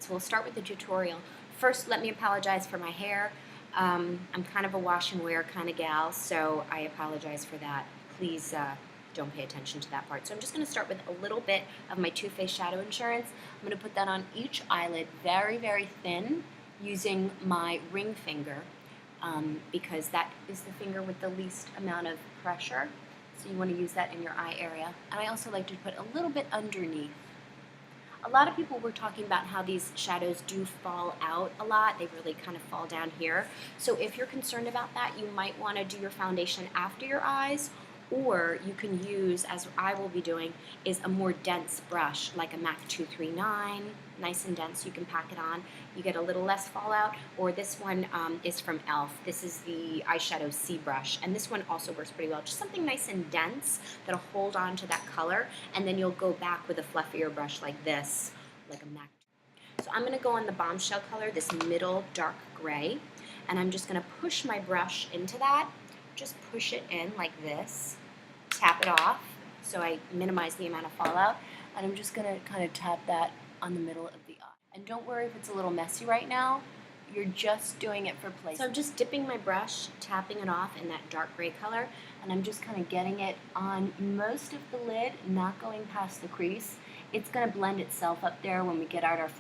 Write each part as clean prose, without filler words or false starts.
So we'll start with the tutorial. First, let me apologize for my hair. I'm kind of a wash and wear kind of gal, so I apologize for that. Please don't pay attention to that part. So I'm just going to start with a little bit of my Too Faced Shadow Insurance. I'm going to put that on each eyelid very, very thin using my ring finger because that is the finger with the least amount of pressure. So you want to use that in your eye area. And I also like to put a little bit underneath. A lot of people were talking about how these shadows do fall out a lot. They really kind of fall down here. So if you're concerned about that, you might want to do your foundation after your eyes, or you can use, as I will be doing, is a more dense brush like a MAC 239, nice and dense. You can pack it on. You get a little less fallout. Or this one is from e.l.f. This is the eyeshadow C brush, and this one also works pretty well. Just something nice and dense that'll hold on to that color, and then you'll go back with a fluffier brush like this, like a MAC. So I'm going to go on the Bombshell color, this middle dark gray, and I'm just going to push my brush into that. Just push it in like this. Tap it off so I minimize the amount of fallout, and I'm just going to kind of tap that on the middle of the eye. And don't worry if it's a little messy right now, you're just doing it for place. So I'm just dipping my brush, tapping it off in that dark gray color, and I'm just kind of getting it on most of the lid, not going past the crease. It's going to blend itself up there when we get out our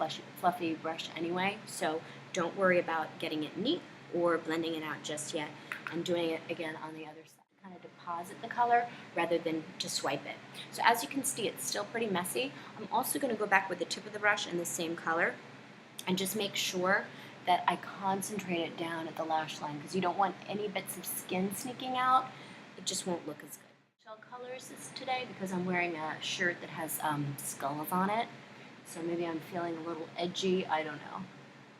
fluffy brush anyway, so don't worry about getting it neat or blending it out just yet. I'm doing it again on the other side. Kind of deposit the color rather than to swipe it. So as you can see, it's still pretty messy. I'm also going to go back with the tip of the brush in the same color and just make sure that I concentrate it down at the lash line, because you don't want any bits of skin sneaking out. It just won't look as good. Shell colors is today because I'm wearing a shirt that has skulls on it, so maybe I'm feeling a little edgy, I don't know.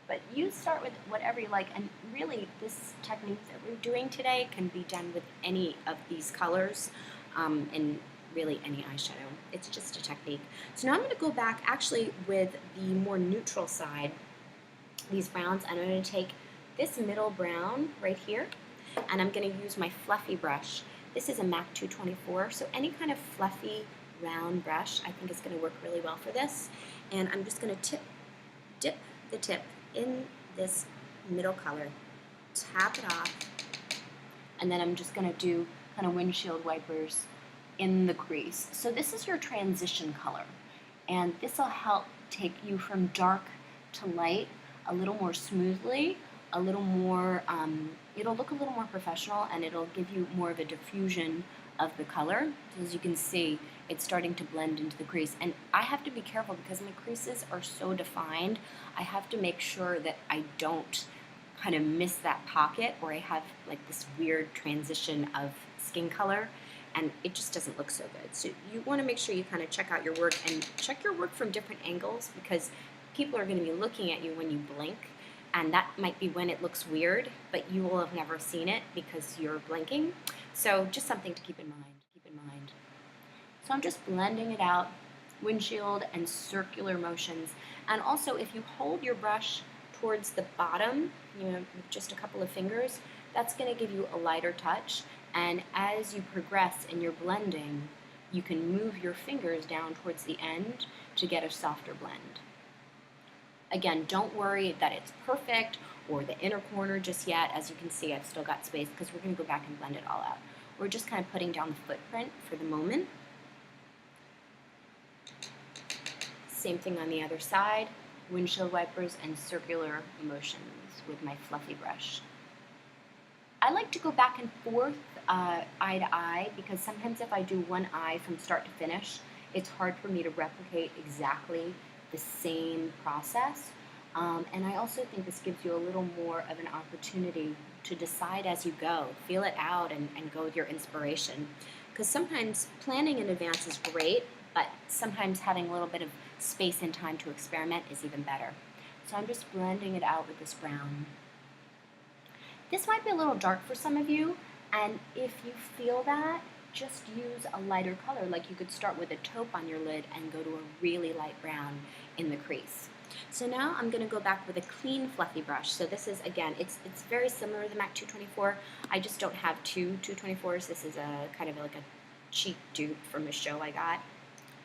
But you start with whatever you like, and really this technique that we're doing today can be done with any of these colors and really any eyeshadow. It's just a technique. So now I'm going to go back actually with the more neutral side, these browns, and I'm going to take this middle brown right here, and I'm going to use my fluffy brush. This is a MAC 224, so any kind of fluffy round brush I think is going to work really well for this. And I'm just going to dip the tip in this middle color, tap it off, and then I'm just going to do kind of windshield wipers in the crease. So this is your transition color, and this will help take you from dark to light a little more smoothly, a little more, it'll look a little more professional, and it'll give you more of a diffusion of the color. So as you can see, it's starting to blend into the crease, and I have to be careful because my creases are so defined. I have to make sure that I don't kind of miss that pocket where I have like this weird transition of skin color, and it just doesn't look so good. So you want to make sure you kind of check out your work and check your work from different angles, because people are going to be looking at you when you blink, and that might be when it looks weird, but you will have never seen it because you're blinking. So just something to keep in mind. So I'm just blending it out, windshield and circular motions. And also, if you hold your brush towards the bottom, with just a couple of fingers, that's going to give you a lighter touch. And as you progress in your blending, you can move your fingers down towards the end to get a softer blend. Again, don't worry that it's perfect or the inner corner just yet. As you can see, I've still got space because we're going to go back and blend it all out. We're just kind of putting down the footprint for the moment. Same thing on the other side, windshield wipers and circular motions with my fluffy brush. I like to go back and forth eye to eye, because sometimes if I do one eye from start to finish, it's hard for me to replicate exactly the same process. And I also think this gives you a little more of an opportunity to decide as you go, feel it out and go with your inspiration. Because sometimes planning in advance is great, but sometimes having a little bit of space and time to experiment is even better. So I'm just blending it out with this brown. This might be a little dark for some of you, and if you feel that, just use a lighter color. Like you could start with a taupe on your lid and go to a really light brown in the crease. So now I'm going to go back with a clean fluffy brush. So this is, again, it's very similar to the MAC 224. I just don't have two 224s. This is a kind of like a cheap dupe from a show I got.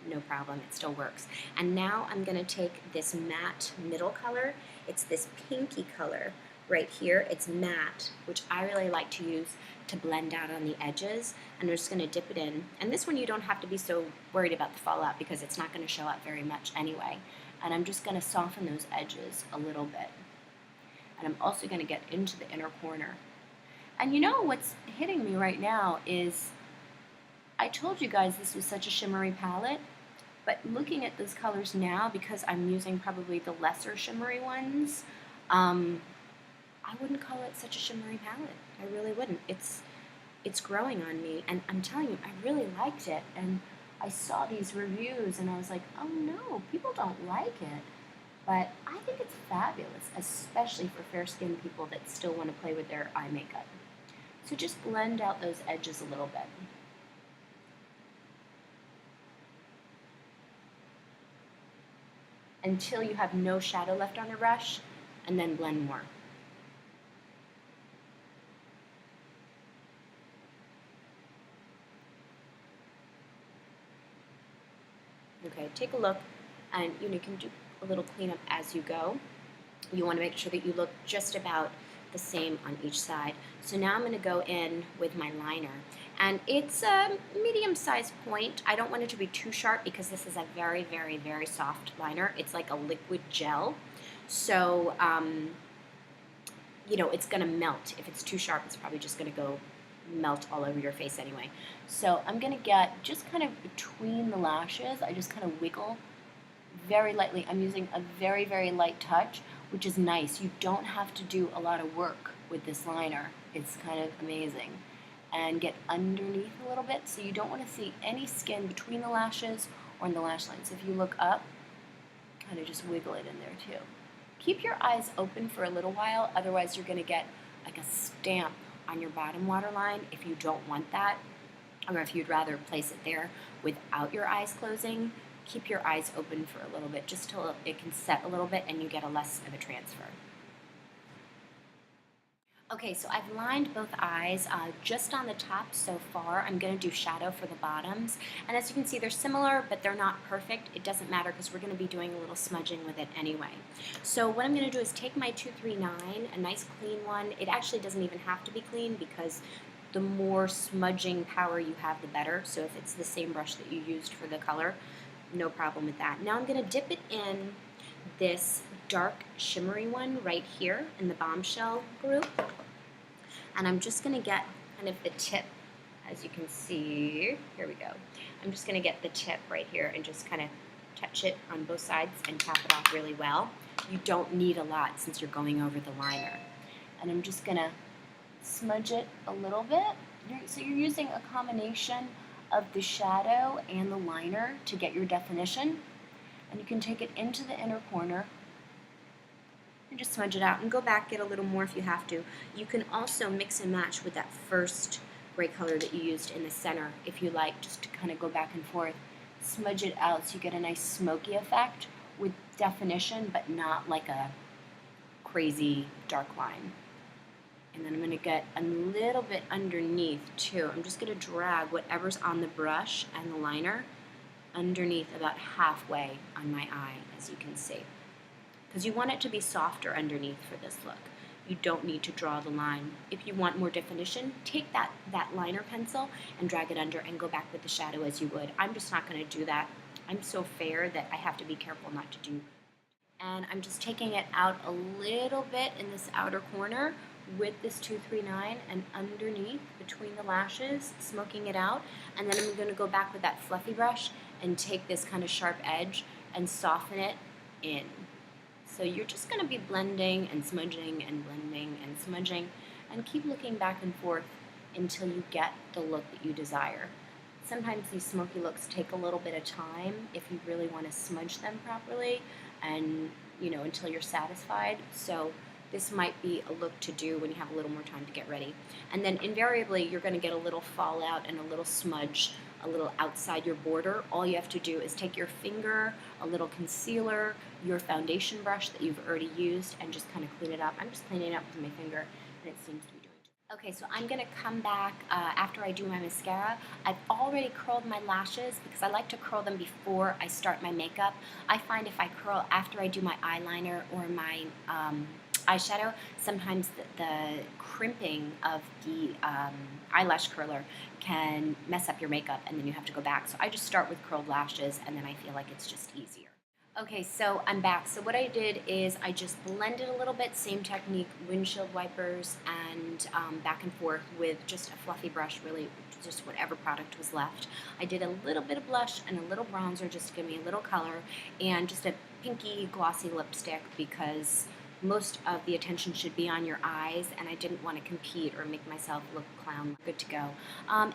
no problem, it still works. And now I'm going to take this matte middle color. It's this pinky color right here. It's matte, which I really like to use to blend out on the edges, and I'm just going to dip it in. And this one you don't have to be so worried about the fallout because it's not going to show up very much anyway. And I'm just going to soften those edges a little bit. And I'm also going to get into the inner corner. And you know what's hitting me right now is, I told you guys this was such a shimmery palette, but looking at those colors now, because I'm using probably the lesser shimmery ones, I wouldn't call it such a shimmery palette. I really wouldn't. It's growing on me, and I'm telling you, I really liked it. And I saw these reviews, and I was like, oh no, people don't like it. But I think it's fabulous, especially for fair-skinned people that still want to play with their eye makeup. So just blend out those edges a little bit. Until you have no shadow left on your brush, and then blend more. Okay, take a look, and you can do a little cleanup as you go. You want to make sure that you look just about the same on each side. So now I'm going to go in with my liner, and it's a medium-sized point. I don't want it to be too sharp because this is a very, very, very soft liner. It's like a liquid gel, so it's going to melt. If it's too sharp, it's probably just going to go melt all over your face anyway. So I'm going to get just kind of between the lashes. I just kind of wiggle very lightly. I'm using a very, very light touch, which is nice. You don't have to do a lot of work with this liner. It's kind of amazing. And get underneath a little bit, so you don't want to see any skin between the lashes or in the lash line. So if you look up, kind of just wiggle it in there too. Keep your eyes open for a little while, otherwise you're going to get like a stamp on your bottom waterline if you don't want that, or if you'd rather place it there without your eyes closing. Keep your eyes open for a little bit, just till it can set a little bit and you get a less of a transfer. Okay, so I've lined both eyes just on the top so far. I'm going to do shadow for the bottoms. And as you can see, they're similar, but they're not perfect. It doesn't matter because we're going to be doing a little smudging with it anyway. So what I'm going to do is take my 239, a nice clean one. It actually doesn't even have to be clean because the more smudging power you have, the better. So if it's the same brush that you used for the color, no problem with that. Now I'm going to dip it in this dark shimmery one right here in the Bombshell group, and I'm just going to get kind of the tip, as you can see. Here we go. I'm just going to get the tip right here and just kind of touch it on both sides and tap it off really well. You don't need a lot since you're going over the liner. And I'm just going to smudge it a little bit. So you're using a combination of the shadow and the liner to get your definition. And you can take it into the inner corner and just smudge it out and go back, get a little more if you have to. You can also mix and match with that first gray color that you used in the center if you like, just to kind of go back and forth. Smudge it out so you get a nice smoky effect with definition, but not like a crazy dark line. And then I'm going to get a little bit underneath too. I'm just going to drag whatever's on the brush and the liner underneath about halfway on my eye, as you can see. Because you want it to be softer underneath for this look. You don't need to draw the line. If you want more definition, take that liner pencil and drag it under and go back with the shadow as you would. I'm just not going to do that. I'm so fair that I have to be careful not to do. And I'm just taking it out a little bit in this outer corner with this 239 and underneath between the lashes, smoking it out. And then I'm going to go back with that fluffy brush and take this kind of sharp edge and soften it in. So you're just going to be blending and smudging and blending and smudging and keep looking back and forth until you get the look that you desire. Sometimes these smoky looks take a little bit of time if you really want to smudge them properly and, until you're satisfied. So this might be a look to do when you have a little more time to get ready. And then invariably you're going to get a little fallout and a little smudge a little outside your border. All you have to do is take your finger, a little concealer, your foundation brush that you've already used, and just kind of clean it up. I'm just cleaning it up with my finger, and it seems to be doing it. Okay, so I'm gonna come back after I do my mascara. I've already curled my lashes because I like to curl them before I start my makeup. I find if I curl after I do my eyeliner or my eyeshadow, sometimes the crimping of the eyelash curler can mess up your makeup and then you have to go back. So I just start with curled lashes and then I feel like it's just easier. Okay, so I'm back. So what I did is I just blended a little bit, same technique, windshield wipers and back and forth with just a fluffy brush, really just whatever product was left. I did a little bit of blush and a little bronzer just to give me a little color and just a pinky glossy lipstick because most of the attention should be on your eyes and I didn't want to compete or make myself look clown. Good to go.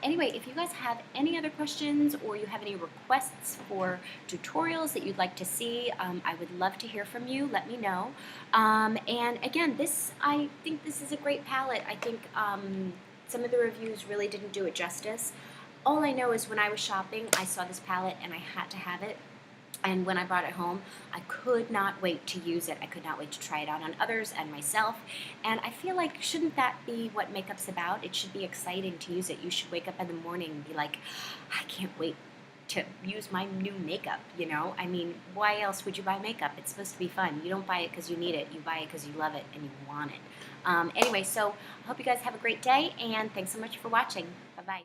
Anyway, if you guys have any other questions or you have any requests for tutorials that you'd like to see, I would love to hear from you. Let me know. And again, I think this is a great palette. I think some of the reviews really didn't do it justice. All I know is when I was shopping, I saw this palette and I had to have it. And when I brought it home, I could not wait to use it. I could not wait to try it out on others and myself. And I feel like, shouldn't that be what makeup's about? It should be exciting to use it. You should wake up in the morning and be like, I can't wait to use my new makeup, you know? I mean, why else would you buy makeup? It's supposed to be fun. You don't buy it because you need it. You buy it because you love it and you want it. Anyway, so I hope you guys have a great day, and thanks so much for watching. Bye-bye.